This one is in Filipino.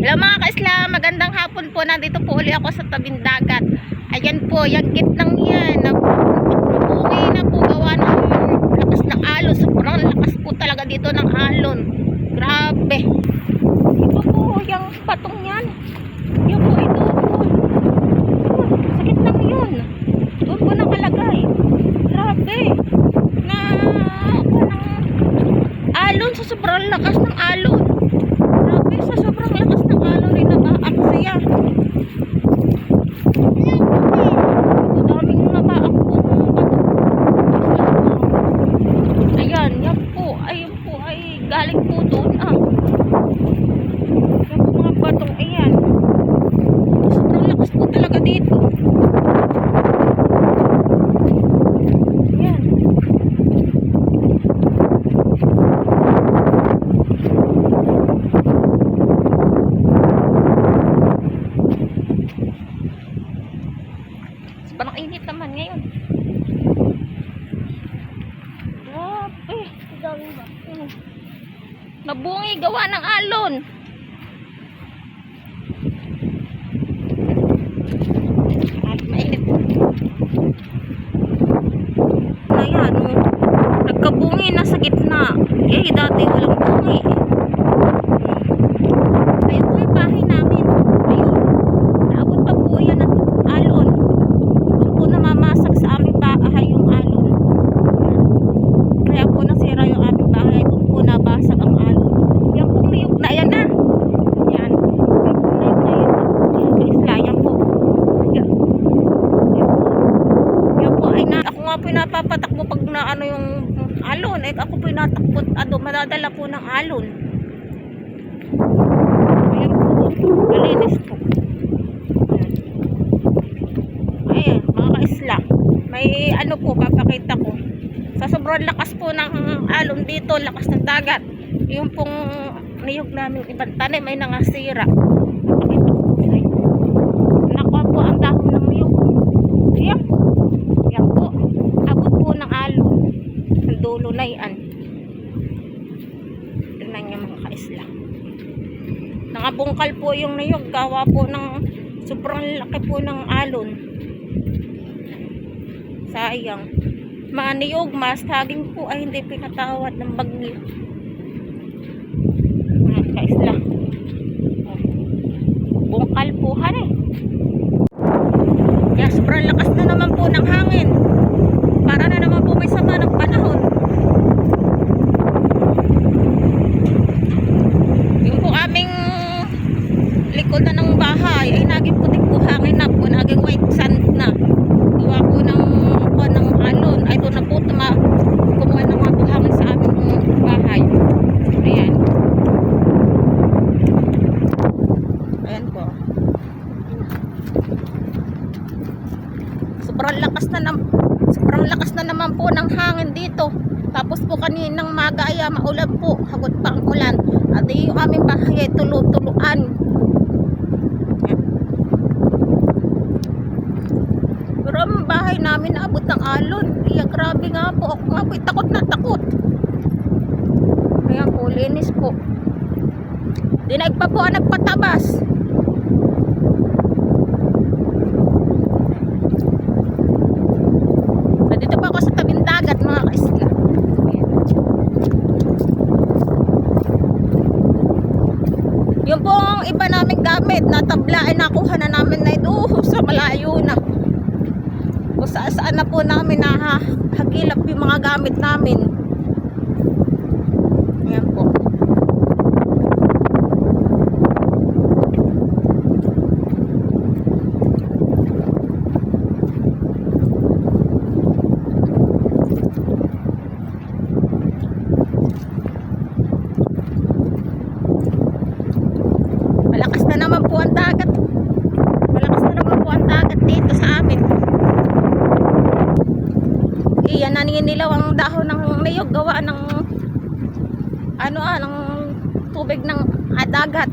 Hello mga ka-Islam, magandang hapon po. Nandito po uli ako sa tabing dagat. Ayan po, yung gitnang yan. Nabuhay na po gawa ng lakas ng alon. Sobrang lakas po talaga dito ng alon. Grabe. Ito po, yung patong yan. Yan po, ito po. Sakit lang yun. Doon po nakalagay. Grabe. Na alon sa sobrang lakas ng alon. Grabe, sa sobrang lakas ng alon ay nabaak siya. Daming nabaak po ng bato. Ayan, yan po. Ayun po ay galing po doon. Yan po mga batong ayan. Sobrang lakas po talaga dito. Ayan. Parang init naman ngayon. Grabe. Nabungi gawa ng alon. At mainit. Ayan, nagkabungi na sa gitna. Eh, dati walang bungi. Ayun po yung bahay namin. Ayun. Naabot pa po yan ang alon. Po namamasag sa aming bahay yung alon. Kaya po nasira yung aming bahay. Doon po nabasag ang alon. Yan po niyog na yan na. Yan. Yan po niyog na yan. Yan ka-Isla. Yan po. Yan. Yan po ay na. Ako nga po napapatakbo pag na ano yung alon. Eh ako po natakbot. Madadala po ng alon. Ayan po. Malinis po. Isla. May ano po papakita ko. Sa sobrang lakas po ng alon dito, lakas ng dagat. Yung pong niyog namin ibang tanim ay nangasira. Papakita ko po sa inyo. Nakuha po ang dahon ng niyog. Ayan po. Ayan po. Abot po ng alon. Ang dulo na yan. Tingnan niyo mga ka-Isla. Nangabungkal po yung niyog. Gawa po ng sobrang laki po ng alon. Sayang. Mga niyog, saging po ay hindi pinatawad ng bagyo. Mga ka-Isla. Bungkal po hane. Kaya sobrang lakas na naman po ng hangin. Para na naman po may sama ng panahon. Yung po aming likod na ng bahay ay naging putik po hangin na po. Naging white sand na. Gawa po ng alon. Ay doon na po kumuha ng mga buhangin sa aming bahay. Ayan. Ayan po. Sobrang lakas na naman po ng hangin dito. Tapos po kaninang maga ay maulan po. Hagot pa ang ulan. At yung aming bahay ay tulo-tuluan. Pero ang bahay namin naabot ng alon. Iya, grabe nga po. Ako nga po, takot na takot. Ayan po, linis po. Dinaig pa po ang nagpatabas. Dito pa ako sa tabing dagat mga ka-Isla. Yung pong iba naming gamit na tabla ay nakuha na namin na ito sa malayo na. Kung saan na po namin nahagilap yung mga gamit namin. Ayan po. Malakas na naman po ang dagat. Malakas na naman po ang dagat dito sa amin. Iyan, naninilaw ang dahon ng niyog gawa ng ng tubig ng dagat.